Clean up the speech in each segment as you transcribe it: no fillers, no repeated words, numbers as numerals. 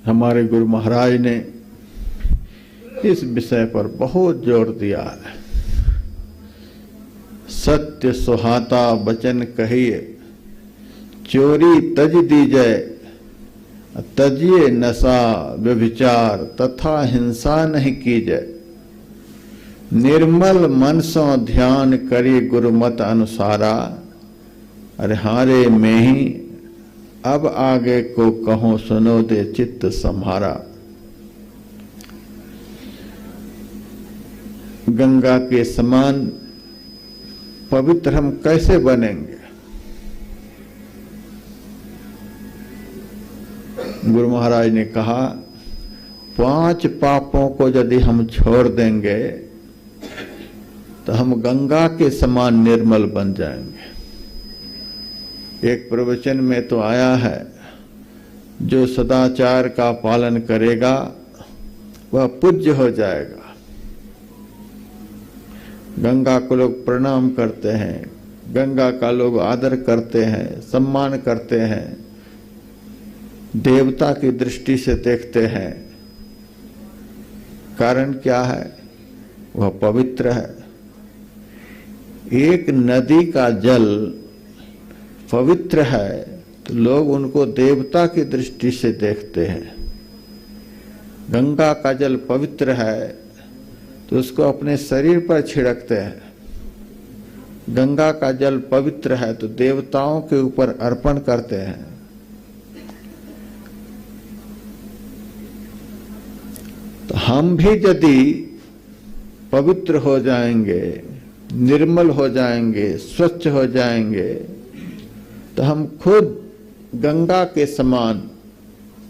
हमारे गुरु महाराज ने इस विषय पर बहुत जोर दिया है। सत्य सुहाता वचन कहिए, चोरी तज दीजय, तजिए नशा व्यभिचार तथा हिंसा नहीं कीजय। निर्मल मन सो ध्यान करी गुरुमत अनुसारा, अरे हारे में ही अब आगे को कहो सुनो दे चित्त सम्हारा। गंगा के समान पवित्र हम कैसे बनेंगे? गुरु महाराज ने कहा 5 पापों को यदि हम छोड़ देंगे तो हम गंगा के समान निर्मल बन जाएंगे। एक प्रवचन में तो आया है, जो सदाचार का पालन करेगा वह पूज्य हो जाएगा। गंगा को लोग प्रणाम करते हैं, गंगा का लोग आदर करते हैं, सम्मान करते हैं, देवता की दृष्टि से देखते हैं। कारण क्या है? वह पवित्र है। एक नदी का जल पवित्र है तो लोग उनको देवता की दृष्टि से देखते हैं। गंगा का जल पवित्र है तो उसको अपने शरीर पर छिड़कते हैं। गंगा का जल पवित्र है तो देवताओं के ऊपर अर्पण करते हैं। तो हम भी यदि पवित्र हो जाएंगे, निर्मल हो जाएंगे, स्वच्छ हो जाएंगे तो हम खुद गंगा के समान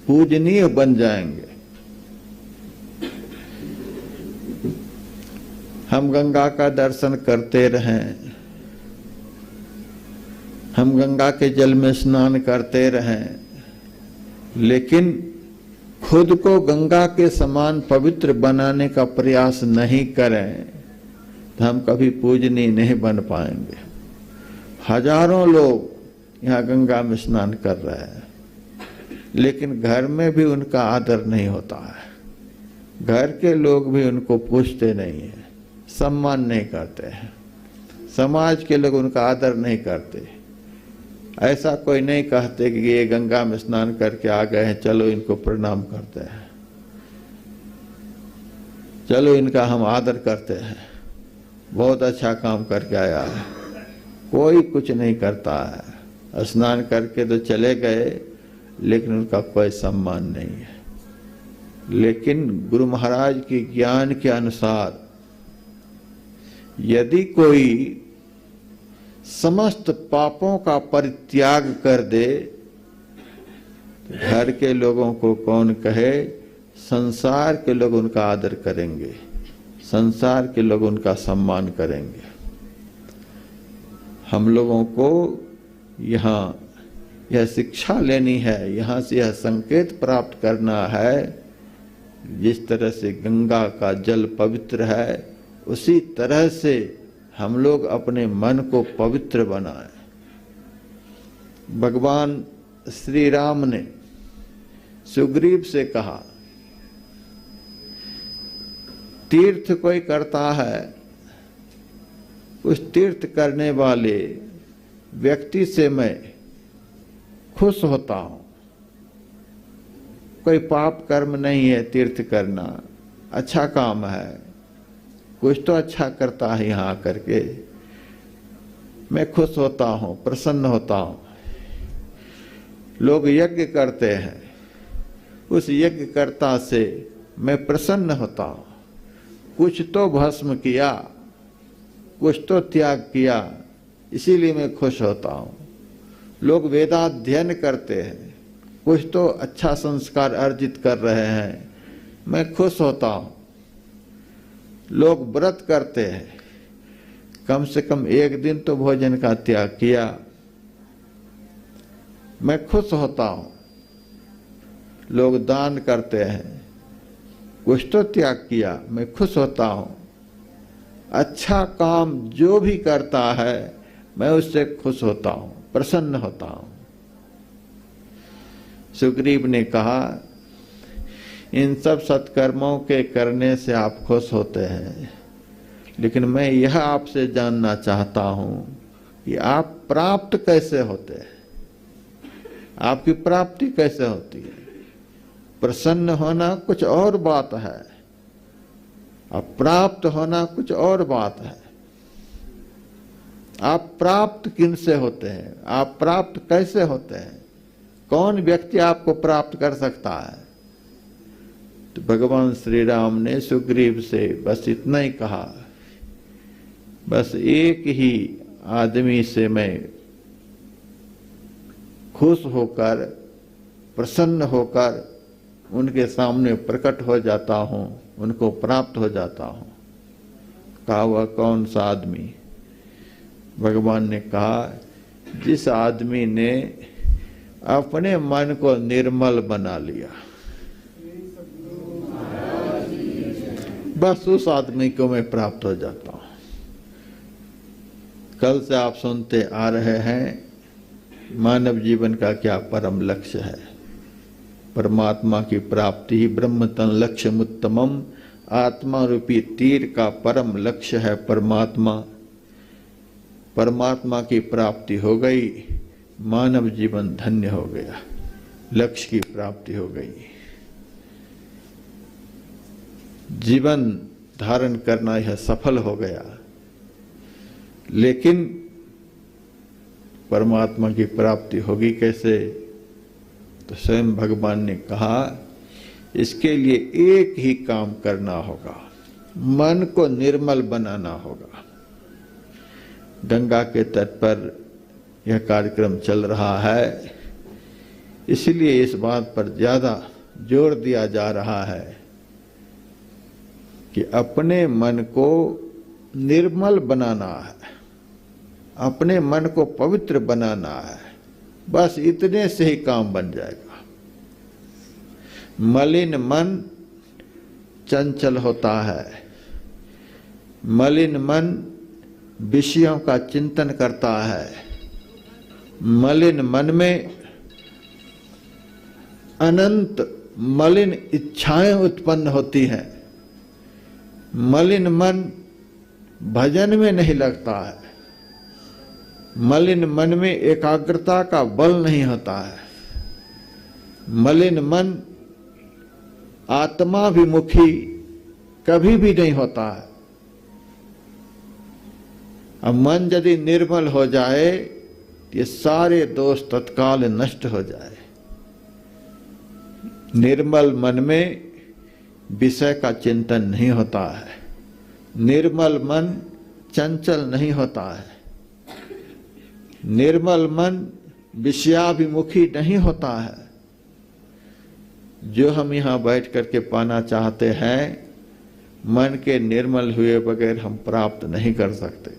पूजनीय बन जाएंगे। हम गंगा का दर्शन करते रहें, हम गंगा के जल में स्नान करते रहें, लेकिन खुद को गंगा के समान पवित्र बनाने का प्रयास नहीं करें तो हम कभी पूजनीय नहीं बन पाएंगे। हजारों लोग यहाँ गंगा में स्नान कर रहे हैं, लेकिन घर में भी उनका आदर नहीं होता है। घर के लोग भी उनको पूछते नहीं है, सम्मान नहीं करते हैं। समाज के लोग उनका आदर नहीं करते। ऐसा कोई नहीं कहते कि ये गंगा में स्नान करके आ गए हैं, चलो इनको प्रणाम करते हैं, चलो इनका हम आदर करते हैं, बहुत अच्छा काम करके आया है। कोई कुछ नहीं करता है। स्नान करके तो चले गए, लेकिन उनका कोई सम्मान नहीं है। लेकिन गुरु महाराज के ज्ञान के अनुसार यदि कोई समस्त पापों का परित्याग कर दे तो घर के लोगों को कौन कहे, संसार के लोग उनका आदर करेंगे, संसार के लोग उनका सम्मान करेंगे। हम लोगों को यहाँ यह शिक्षा लेनी है, यहाँ से यह संकेत प्राप्त करना है, जिस तरह से गंगा का जल पवित्र है उसी तरह से हम लोग अपने मन को पवित्र बनाएं। भगवान श्री राम ने सुग्रीव से कहा, तीर्थ कोई करता है, उस तीर्थ करने वाले व्यक्ति से मैं खुश होता हूं। कोई पाप कर्म नहीं है तीर्थ करना, अच्छा काम है, कुछ तो अच्छा करता है यहाँ आकर के, मैं खुश होता हूं, प्रसन्न होता हूं। लोग यज्ञ करते हैं, उस यज्ञकर्ता से मैं प्रसन्न होता हूं। कुछ तो भस्म किया, कुछ तो त्याग किया, इसीलिए मैं खुश होता हूं। लोग वेदाध्ययन करते हैं, कुछ तो अच्छा संस्कार अर्जित कर रहे हैं, मैं खुश होता हूं। लोग व्रत करते हैं, कम से कम एक दिन तो भोजन का त्याग किया, मैं खुश होता हूं। लोग दान करते हैं, कुछ तो त्याग किया, मैं खुश होता हूं। अच्छा काम जो भी करता है मैं उससे खुश होता हूं, प्रसन्न होता हूं। सुग्रीव ने कहा इन सब सत्कर्मों के करने से आप खुश होते हैं, लेकिन मैं यह आपसे जानना चाहता हूं कि आप प्राप्त कैसे होते हैं, आपकी प्राप्ति कैसे होती है। प्रसन्न होना कुछ और बात है, अब प्राप्त होना कुछ और बात है। आप प्राप्त किन से होते हैं, आप प्राप्त कैसे होते हैं, कौन व्यक्ति आपको प्राप्त कर सकता है। तो भगवान श्री राम ने सुग्रीव से बस इतना ही कहा, बस एक ही आदमी से मैं खुश होकर प्रसन्न होकर उनके सामने प्रकट हो जाता हूं, उनको प्राप्त हो जाता हूं। कहा वह कौन सा आदमी। भगवान ने कहा जिस आदमी ने अपने मन को निर्मल बना लिया, बस उस आदमी को मैं प्राप्त हो जाता हूं। कल से आप सुनते आ रहे हैं मानव जीवन का क्या परम लक्ष्य है। परमात्मा की प्राप्ति ही ब्रह्म तन लक्ष्य उत्तमम। आत्मा रूपी तीर का परम लक्ष्य है परमात्मा। परमात्मा की प्राप्ति हो गई, मानव जीवन धन्य हो गया, लक्ष्य की प्राप्ति हो गई। जीवन धारण करना यह सफल हो गया। लेकिन परमात्मा की प्राप्ति होगी कैसे। तो स्वयं भगवान ने कहा इसके लिए एक ही काम करना होगा, मन को निर्मल बनाना होगा। गंगा के तट पर यह कार्यक्रम चल रहा है, इसलिए इस बात पर ज्यादा जोर दिया जा रहा है कि अपने मन को निर्मल बनाना है, अपने मन को पवित्र बनाना है। बस इतने से ही काम बन जाएगा। मलिन मन चंचल होता है, मलिन मन विषयों का चिंतन करता है, मलिन मन में अनंत मलिन इच्छाएं उत्पन्न होती हैं। मलिन मन भजन में नहीं लगता है, मलिन मन में एकाग्रता का बल नहीं होता है, मलिन मन आत्माभिमुखी कभी भी नहीं होता है। अब मन यदि निर्मल हो जाए, ये सारे दोष तत्काल नष्ट हो जाए। निर्मल मन में विषय का चिंतन नहीं होता है, निर्मल मन चंचल नहीं होता है, निर्मल मन विषयाभिमुखी नहीं होता है। जो हम यहाँ बैठ करके पाना चाहते हैं, मन के निर्मल हुए बगैर हम प्राप्त नहीं कर सकते।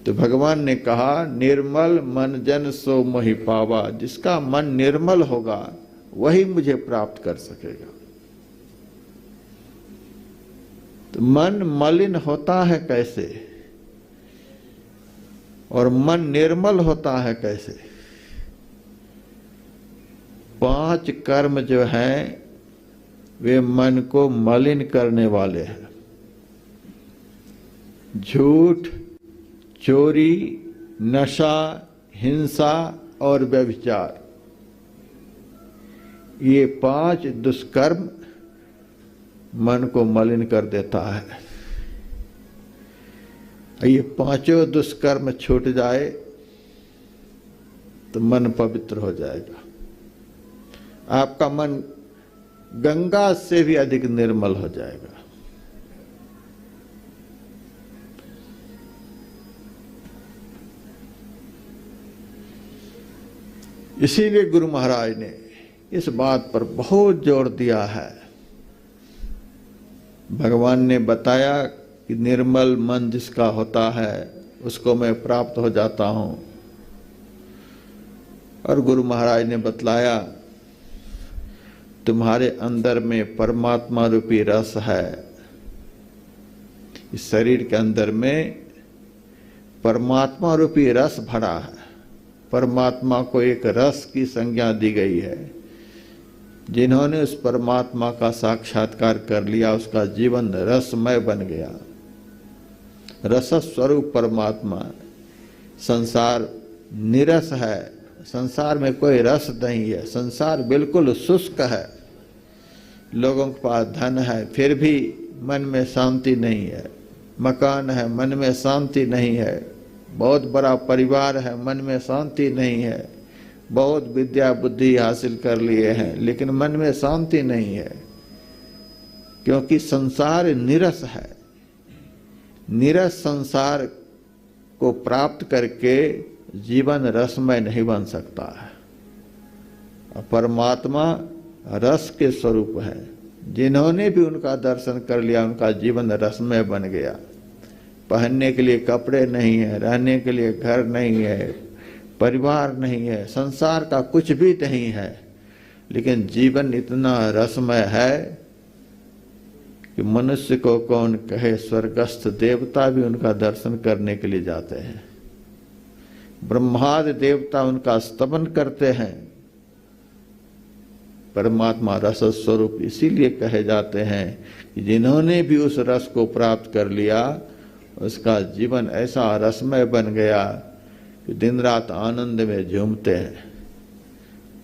तो भगवान ने कहा निर्मल मन जन सो मोहि पावा। जिसका मन निर्मल होगा वही मुझे प्राप्त कर सकेगा। तो मन मलिन होता है कैसे और मन निर्मल होता है कैसे। 5 कर्म जो हैं वे मन को मलिन करने वाले हैं। झूठ, चोरी, नशा, हिंसा और व्यभिचार, ये 5 दुष्कर्म मन को मलिन कर देता है। ये 5 दुष्कर्म छूट जाए तो मन पवित्र हो जाएगा। आपका मन गंगा से भी अधिक निर्मल हो जाएगा। इसीलिए गुरु महाराज ने इस बात पर बहुत जोर दिया है। भगवान ने बताया कि निर्मल मन जिसका होता है उसको मैं प्राप्त हो जाता हूं। और गुरु महाराज ने बतलाया तुम्हारे अंदर में परमात्मा रूपी रस है। इस शरीर के अंदर में परमात्मा रूपी रस भरा है। परमात्मा को एक रस की संज्ञा दी गई है। जिन्होंने उस परमात्मा का साक्षात्कार कर लिया, उसका जीवन रसमय बन गया। रस स्वरूप परमात्मा। संसार निरस है, संसार में कोई रस नहीं है, संसार बिल्कुल शुष्क है। लोगों के पास धन है फिर भी मन में शांति नहीं है, मकान है मन में शांति नहीं है, बहुत बड़ा परिवार है मन में शांति नहीं है, बहुत विद्या बुद्धि हासिल कर लिए हैं लेकिन मन में शांति नहीं है, क्योंकि संसार निरस है। निरस संसार को प्राप्त करके जीवन रसमय नहीं बन सकता है। परमात्मा रस के स्वरूप है। जिन्होंने भी उनका दर्शन कर लिया उनका जीवन रसमय बन गया। पहनने के लिए कपड़े नहीं है, रहने के लिए घर नहीं है, परिवार नहीं है, संसार का कुछ भी नहीं है, लेकिन जीवन इतना रसमय है कि मनुष्य को कौन कहे, स्वर्गस्थ देवता भी उनका दर्शन करने के लिए जाते हैं। ब्रह्मादि देवता उनका स्तवन करते हैं। परमात्मा रस स्वरूप इसीलिए कहे जाते हैं कि जिन्होंने भी उस रस को प्राप्त कर लिया उसका जीवन ऐसा रसमय बन गया कि दिन रात आनंद में झूमते हैं।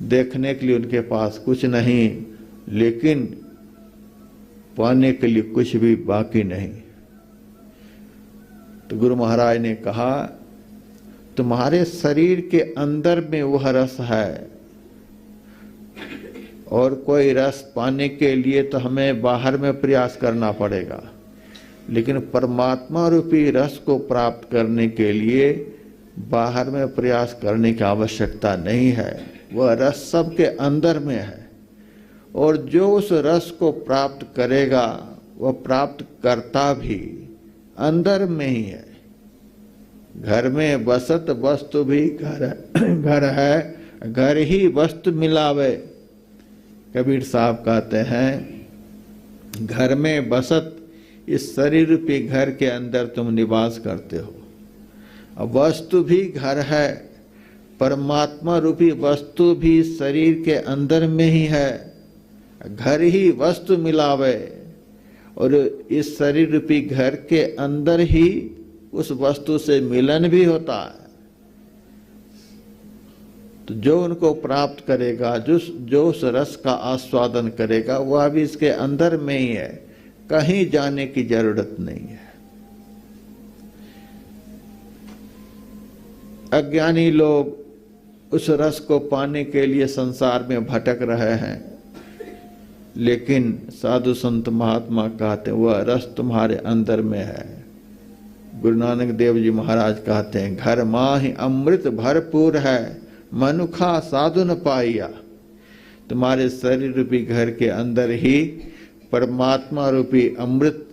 देखने के लिए उनके पास कुछ नहीं, लेकिन पाने के लिए कुछ भी बाकी नहीं। तो गुरु महाराज ने कहा, तुम्हारे शरीर के अंदर में वह रस है, और कोई रस पाने के लिए तो हमें बाहर में प्रयास करना पड़ेगा, लेकिन परमात्मा रूपी रस को प्राप्त करने के लिए बाहर में प्रयास करने की आवश्यकता नहीं है। वह रस सबके अंदर में है, और जो उस रस को प्राप्त करेगा वह प्राप्त करता भी अंदर में ही है। घर में बसत वस्तु भी घर है, घर ही वस्तु मिलावे। कबीर साहब कहते हैं, घर में बसत, इस शरीर रूपी घर के अंदर तुम निवास करते हो। अब वस्तु भी घर है, परमात्मा रूपी वस्तु भी शरीर के अंदर में ही है। घर ही वस्तु मिलावे, और इस शरीर रूपी घर के अंदर ही उस वस्तु से मिलन भी होता है। तो जो उनको प्राप्त करेगा, जो उस रस का आस्वादन करेगा, वह भी इसके अंदर में ही है, कहीं जाने की जरूरत नहीं है। अज्ञानी लोग उस रस को पाने के लिए संसार में भटक रहे हैं, लेकिन साधु संत महात्मा कहते हैं वह रस तुम्हारे अंदर में है। गुरु नानक देव जी महाराज कहते हैं, घर माहि अमृत भरपूर है, मनुखा साधु न पाइया। तुम्हारे शरीर रूपी घर के अंदर ही परमात्मा रूपी अमृत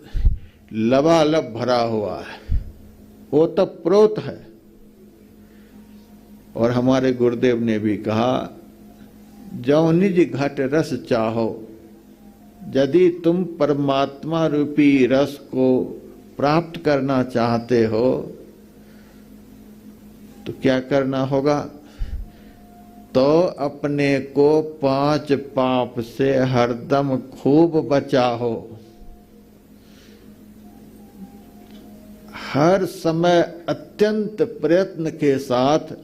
लबालब भरा हुआ है, वो तब प्रोत है। और हमारे गुरुदेव ने भी कहा, जो निज घट रस चाहो, यदि तुम परमात्मा रूपी रस को प्राप्त करना चाहते हो तो क्या करना होगा? तो अपने को 5 पाप से हरदम खूब बचाओ। हर समय अत्यंत प्रयत्न के साथ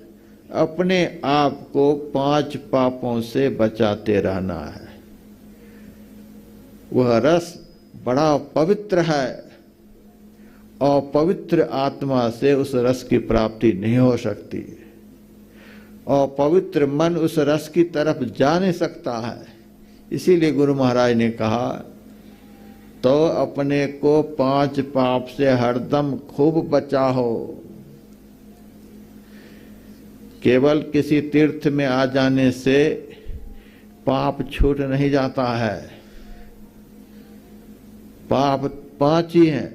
अपने आप को 5 पापों से बचाते रहना है। वह रस बड़ा पवित्र है, और पवित्र आत्मा से उस रस की प्राप्ति नहीं हो सकती, और पवित्र मन उस रस की तरफ जा नहीं सकता है। इसीलिए गुरु महाराज ने कहा, तो अपने को 5 पाप से हरदम खूब बचाओ। केवल किसी तीर्थ में आ जाने से पाप छूट नहीं जाता है। पाप 5 ही हैं: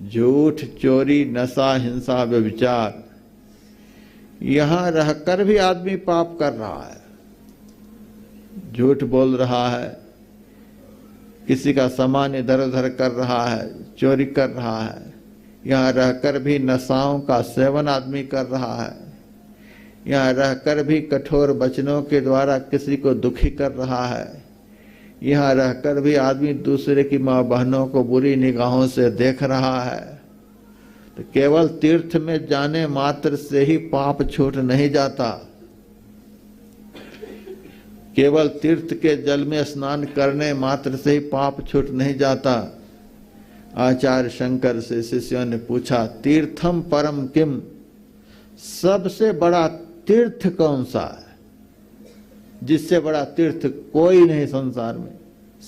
झूठ, चोरी, नशा, हिंसा, व्यभिचार। यहां रहकर भी आदमी पाप कर रहा है, झूठ बोल रहा है, किसी का सामान इधर उधर कर रहा है, चोरी कर रहा है। यहां रहकर भी नशाओं का सेवन आदमी कर रहा है। यहाँ रहकर भी कठोर वचनों के द्वारा किसी को दुखी कर रहा है। यहाँ रहकर भी आदमी दूसरे की माँ बहनों को बुरी निगाहों से देख रहा है। तो केवल तीर्थ में जाने मात्र से ही पाप छूट नहीं जाता। केवल तीर्थ के जल में स्नान करने मात्र से ही पाप छूट नहीं जाता। आचार्य शंकर से शिष्यों ने पूछा, तीर्थम परम किम, सबसे बड़ा तीर्थ कौन सा है? जिससे बड़ा तीर्थ कोई नहीं संसार में,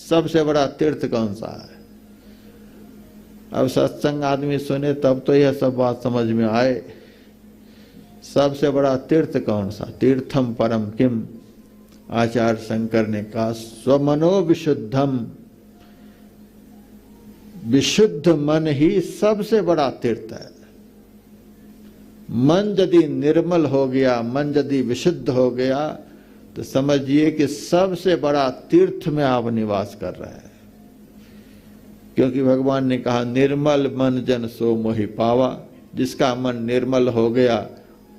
सबसे बड़ा तीर्थ कौन सा है? अब सत्संग आदमी सुने तब तो यह सब बात समझ में आए। सबसे बड़ा तीर्थ कौन सा? तीर्थम परम किम। आचार्य शंकर ने कहा, स्वमनो विशुद्धम, विशुद्ध मन ही सबसे बड़ा तीर्थ है। मन यदि निर्मल हो गया, मन यदि विशुद्ध हो गया, तो समझिए कि सबसे बड़ा तीर्थ में आप निवास कर रहे हैं। क्योंकि भगवान ने कहा, निर्मल मन जन सो मोहि पावा। जिसका मन निर्मल हो गया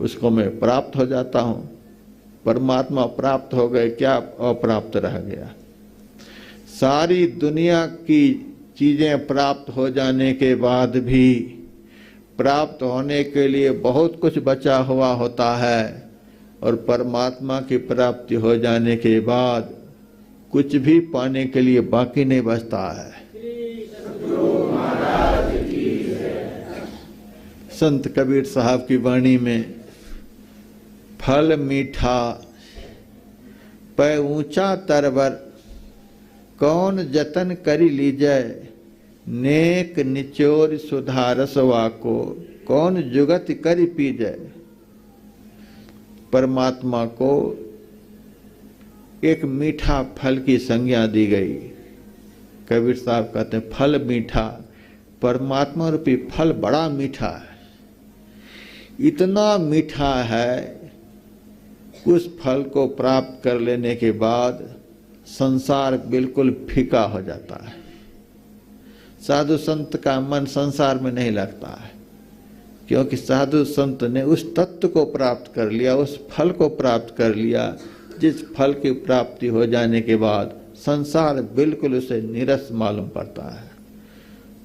उसको मैं प्राप्त हो जाता हूं। परमात्मा प्राप्त हो गए, क्या अप्राप्त रह गया? सारी दुनिया की चीजें प्राप्त हो जाने के बाद भी प्राप्त होने के लिए बहुत कुछ बचा हुआ होता है, और परमात्मा की प्राप्ति हो जाने के बाद कुछ भी पाने के लिए बाकी नहीं बचता है। संत कबीर साहब की वाणी में, फल मीठा पै ऊंचा तरवर, कौन जतन करी लीजै, नेक निचोर सुधारसवा को, कौन जुगत करी पीजै। परमात्मा को एक मीठा फल की संज्ञा दी गई। कबीर साहब कहते हैं, फल मीठा, परमात्मा रूपी फल बड़ा मीठा है। इतना मीठा है, उस फल को प्राप्त कर लेने के बाद संसार बिल्कुल फीका हो जाता है। साधु संत का मन संसार में नहीं लगता है, क्योंकि साधु संत ने उस तत्व को प्राप्त कर लिया, उस फल को प्राप्त कर लिया, जिस फल की प्राप्ति हो जाने के बाद संसार बिल्कुल उसे नीरस मालूम पड़ता है।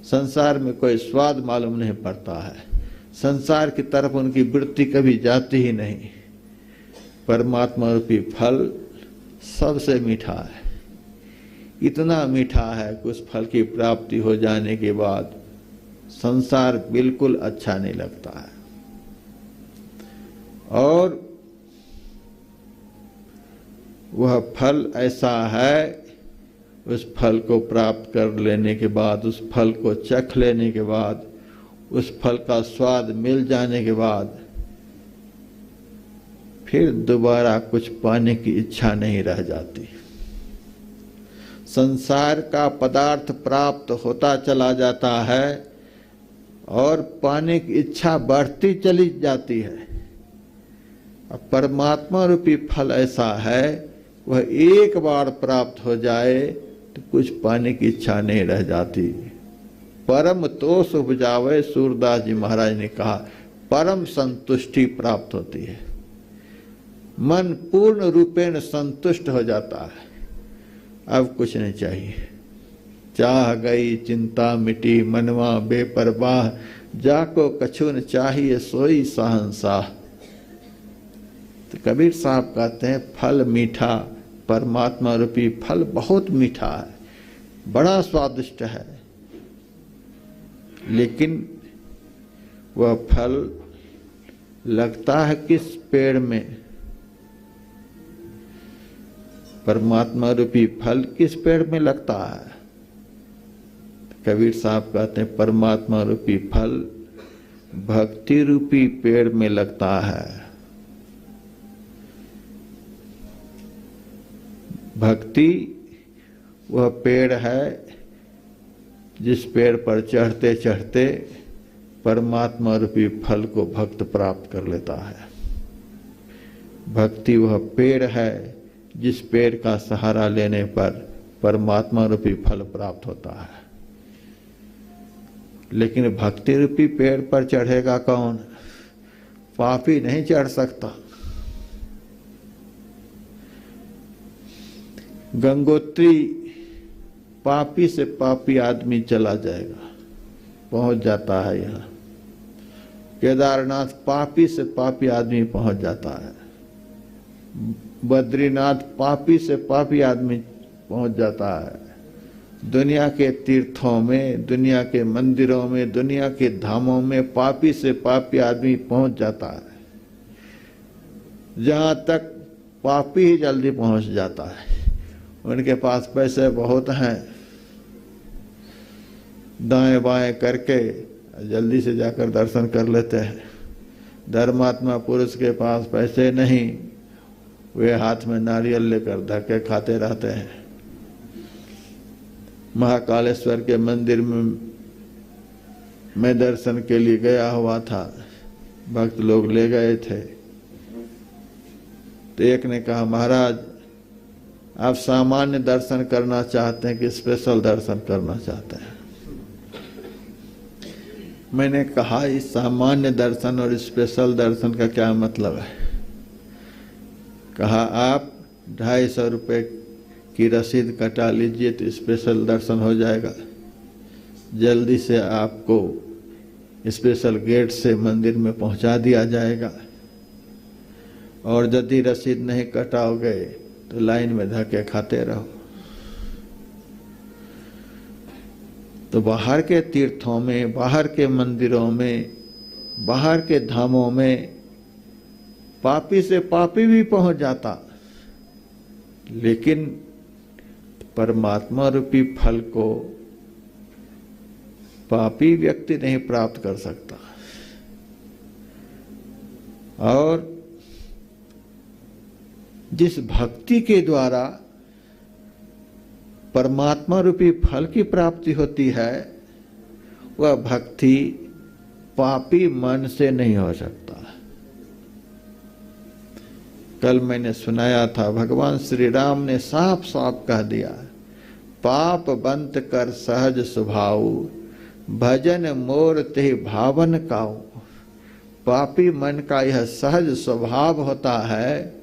संसार में कोई स्वाद मालूम नहीं पड़ता है। संसार की तरफ उनकी वृत्ति कभी जाती ही नहीं। परमात्मा रूपी फल सबसे मीठा है। इतना मीठा है कि उस फल की प्राप्ति हो जाने के बाद संसार बिल्कुल अच्छा नहीं लगता है। और वह फल ऐसा है, उस फल को प्राप्त कर लेने के बाद, उस फल को चख लेने के बाद, उस फल का स्वाद मिल जाने के बाद फिर दोबारा कुछ पाने की इच्छा नहीं रह जाती। संसार का पदार्थ प्राप्त होता चला जाता है और पाने की इच्छा बढ़ती चली जाती है। अब परमात्मा रूपी फल ऐसा है, वह एक बार प्राप्त हो जाए तो कुछ पाने की इच्छा नहीं रह जाती। परम तोष उपजावे, सूरदास जी महाराज ने कहा, परम संतुष्टि प्राप्त होती है। मन पूर्ण रूपेण संतुष्ट हो जाता है, अब कुछ नहीं चाहिए। चाह गई चिंता मिटी, मनवा बेपरवाह, जाको कछु न चाहिए सोई सहनशाह। तो कबीर साहब कहते हैं, फल मीठा, परमात्मा रूपी फल बहुत मीठा है, बड़ा स्वादिष्ट है, लेकिन वह फल लगता है किस पेड़ में? परमात्मा रूपी फल किस पेड़ में लगता है? कबीर साहब कहते हैं, परमात्मा रूपी फल भक्ति रूपी पेड़ में लगता है। भक्ति वह पेड़ है जिस पेड़ पर चढ़ते चढ़ते परमात्मा रूपी फल को भक्त प्राप्त कर लेता है। भक्ति वह पेड़ है जिस पेड़ का सहारा लेने पर परमात्मा रूपी फल प्राप्त होता है। लेकिन भक्ति रूपी पेड़ पर चढ़ेगा कौन? पापी नहीं चढ़ सकता। गंगोत्री पापी से पापी आदमी चला जाएगा, पहुंच जाता है यहाँ। केदारनाथ पापी से पापी आदमी पहुंच जाता है। बद्रीनाथ पापी से पापी आदमी पहुंच जाता है। दुनिया के तीर्थों में, दुनिया के मंदिरों में, दुनिया के धामों में पापी से पापी आदमी पहुंच जाता है। जहां तक पापी ही जल्दी पहुंच जाता है। उनके पास पैसे बहुत हैं, दाएं बाएं करके जल्दी से जाकर दर्शन कर लेते हैं। धर्मात्मा पुरुष के पास पैसे नहीं, वे हाथ में नारियल लेकर धक्के खाते रहते हैं। महाकालेश्वर के मंदिर में मैं दर्शन के लिए गया हुआ था, भक्त लोग ले गए थे। तो एक ने कहा, महाराज आप सामान्य दर्शन करना चाहते हैं कि स्पेशल दर्शन करना चाहते हैं? मैंने कहा, इस सामान्य दर्शन और स्पेशल दर्शन का क्या मतलब है? कहा, आप 250 रुपये की रसीद कटा लीजिए तो स्पेशल दर्शन हो जाएगा। जल्दी से आपको स्पेशल गेट से मंदिर में पहुंचा दिया जाएगा। और यदि रसीद नहीं कटाओगे तो लाइन में धक्के खाते रहो। तो बाहर के तीर्थों में, बाहर के मंदिरों में, बाहर के धामों में पापी से पापी भी पहुंच जाता, लेकिन परमात्मा रूपी फल को पापी व्यक्ति नहीं प्राप्त कर सकता। और जिस भक्ति के द्वारा परमात्मा रूपी फल की प्राप्ति होती है, वह भक्ति पापी मन से नहीं हो सकता। कल मैंने सुनाया था, भगवान श्री राम ने साफ साफ कह दिया, पाप बंत कर सहज स्वभाव, भजन मोर ते भावन काऊ। पापी मन का यह सहज स्वभाव होता है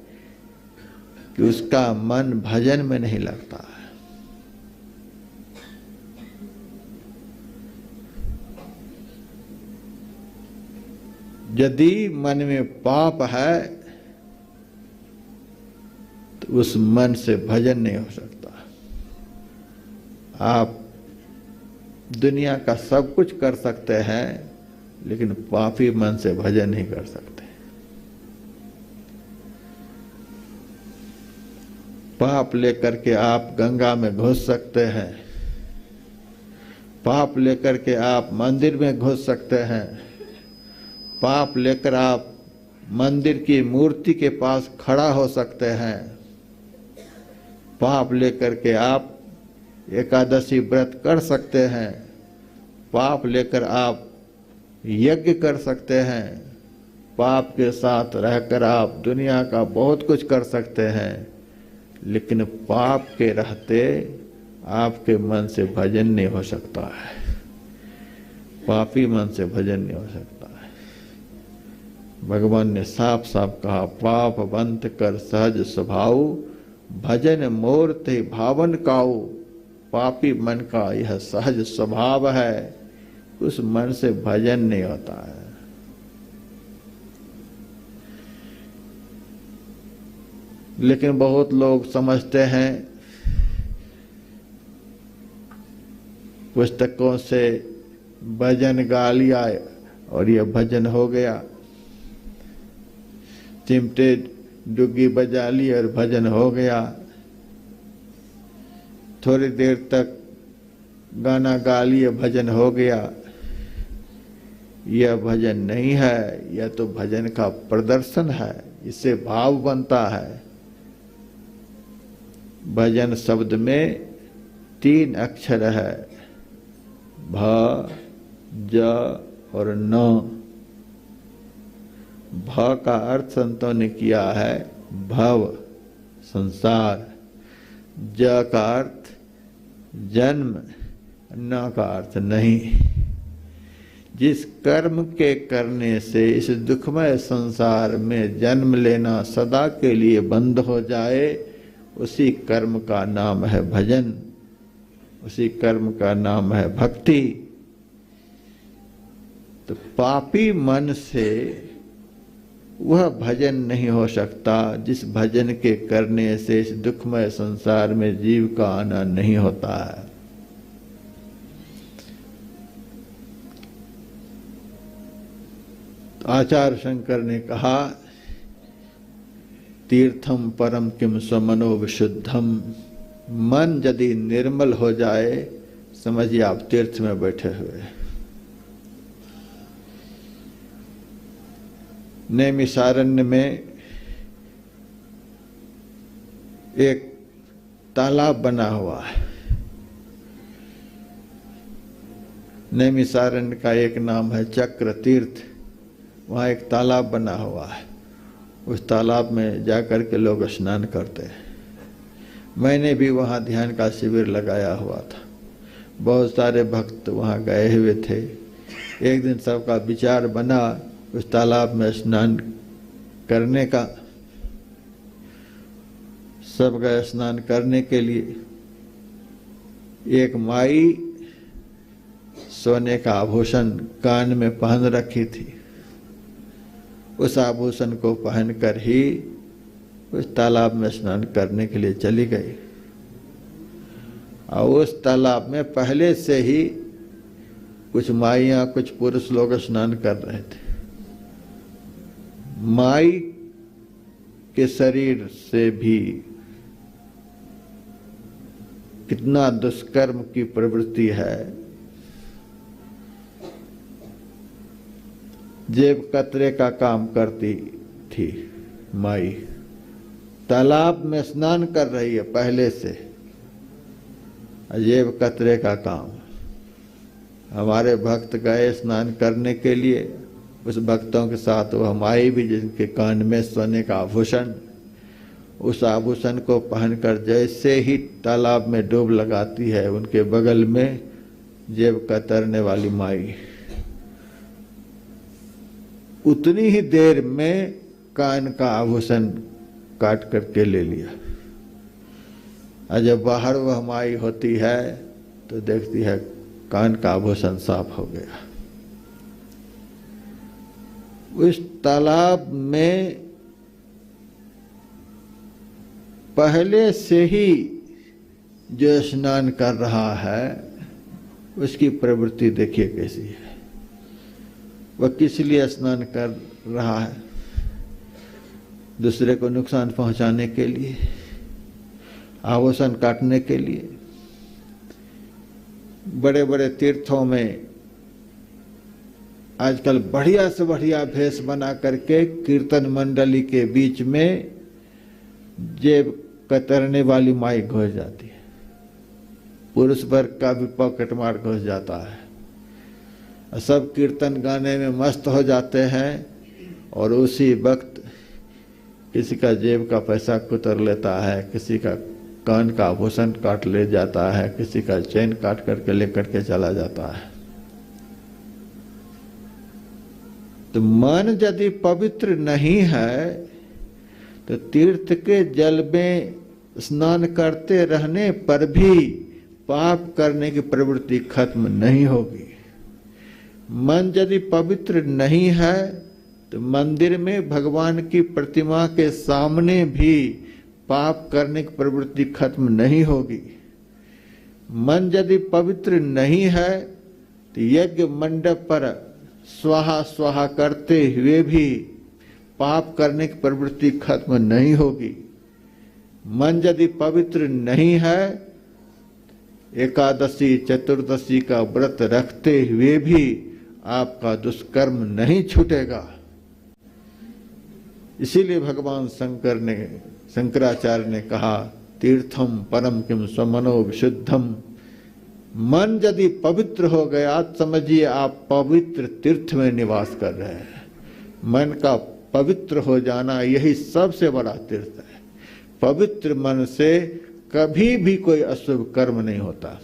कि उसका मन भजन में नहीं लगता है। यदि मन में पाप है तो उस मन से भजन नहीं हो सकता। आप दुनिया का सब कुछ कर सकते हैं, लेकिन पापी मन से भजन नहीं कर सकते। पाप लेकर के आप गंगा में घुस सकते हैं, पाप लेकर के आप मंदिर में घुस सकते हैं, पाप लेकर आप मंदिर की मूर्ति के पास खड़ा हो सकते हैं, पाप लेकर के आप एकादशी व्रत कर सकते हैं, पाप लेकर आप यज्ञ कर सकते हैं, पाप के साथ रहकर आप दुनिया का बहुत कुछ कर सकते हैं, लेकिन पाप के रहते आपके मन से भजन नहीं हो सकता है। पापी मन से भजन नहीं हो सकता है। भगवान ने साफ साफ कहा, पाप बंत कर सहज स्वभाव, भजन मोर ते भावन काऊ। पापी मन का यह सहज स्वभाव है, उस मन से भजन नहीं होता है। लेकिन बहुत लोग समझते हैं पुस्तकों से भजन गा लिया और यह भजन हो गया, चिमटे डुग्गी बजा ली और भजन हो गया, थोड़ी देर तक गाना गा लिए भजन हो गया। यह भजन नहीं है, यह तो भजन का प्रदर्शन है, इससे भाव बनता है। भजन शब्द में 3 अक्षर है, भ, ज और न। भ का अर्थ संतों ने किया है भव, संसार। ज का अर्थ जन्म, न का अर्थ नहीं। जिस कर्म के करने से इस दुखमय संसार में जन्म लेना सदा के लिए बंद हो जाए, उसी कर्म का नाम है भजन, उसी कर्म का नाम है भक्ति। तो पापी मन से वह भजन नहीं हो सकता जिस भजन के करने से इस दुखमय संसार में जीव का आना नहीं होता है। तो आचार्य शंकर ने कहा, तीर्थम परम किम स्वमनो विशुद्धम। मन यदि निर्मल हो जाए, समझिए आप तीर्थ में बैठे हुए। नैमिषारण्य में एक तालाब बना हुआ है। नैमिषारण्य का एक नाम है चक्र तीर्थ। वहाँ एक तालाब बना हुआ है। उस तालाब में जाकर के लोग स्नान करते हैं। मैंने भी वहाँ ध्यान का शिविर लगाया हुआ था। बहुत सारे भक्त वहाँ गए हुए थे। एक दिन सबका विचार बना उस तालाब में स्नान करने का। सब गए स्नान करने के लिए। एक माई सोने का आभूषण कान में पहन रखी थी। उस आभूषण को पहनकर ही उस तालाब में स्नान करने के लिए चली गई। और उस तालाब में पहले से ही कुछ माइयाँ, कुछ पुरुष लोग स्नान कर रहे थे। माई के शरीर से भी कितना दुष्कर्म की प्रवृत्ति है। जेब कतरे का काम करती थी माई। तालाब में स्नान कर रही है पहले से, जेब कतरे का काम। हमारे भक्त गए स्नान करने के लिए। उस भक्तों के साथ वह माई भी, जिनके कान में सोने का आभूषण, उस आभूषण को पहनकर जैसे ही तालाब में डूब लगाती है, उनके बगल में जेब कतरने वाली माई उतनी ही देर में कान का आभूषण काट करके ले लिया। और जब बाहर वह माई होती है तो देखती है कान का आभूषण साफ हो गया। उस तालाब में पहले से ही जो स्नान कर रहा है उसकी प्रवृत्ति देखिए कैसी है। वह किस लिए स्नान कर रहा है? दूसरे को नुकसान पहुंचाने के लिए, आभूषण काटने के लिए। बड़े बड़े तीर्थों में आजकल बढ़िया से बढ़िया भेष बना करके कीर्तन मंडली के बीच में जेब कतरने वाली माई घुस जाती है। पुरुष वर्ग का भी पॉकेट मार घुस जाता है। सब कीर्तन गाने में मस्त हो जाते हैं और उसी वक्त किसी का जेब का पैसा कुतर लेता है, किसी का कान का आभूषण काट ले जाता है, किसी का चैन काट करके लेकर के चला जाता है। तो मन यदि पवित्र नहीं है तो तीर्थ के जल में स्नान करते रहने पर भी पाप करने की प्रवृत्ति खत्म नहीं होगी। मन यदि पवित्र नहीं है तो मंदिर में भगवान की प्रतिमा के सामने भी पाप करने की प्रवृत्ति खत्म नहीं होगी। मन यदि पवित्र नहीं है तो यज्ञ मंडप पर स्वाहा स्वाहा करते हुए भी पाप करने की प्रवृत्ति खत्म नहीं होगी। मन यदि पवित्र नहीं है, एकादशी चतुर्दशी का व्रत रखते हुए भी आपका दुष्कर्म नहीं छूटेगा। इसीलिए भगवान शंकराचार्य ने कहा, तीर्थम परम किम स्वमनो विशुद्धम। मन यदि पवित्र हो गया, समझिए आप पवित्र तीर्थ में निवास कर रहे हैं। मन का पवित्र हो जाना यही सबसे बड़ा तीर्थ है। पवित्र मन से कभी भी कोई अशुभ कर्म नहीं होता।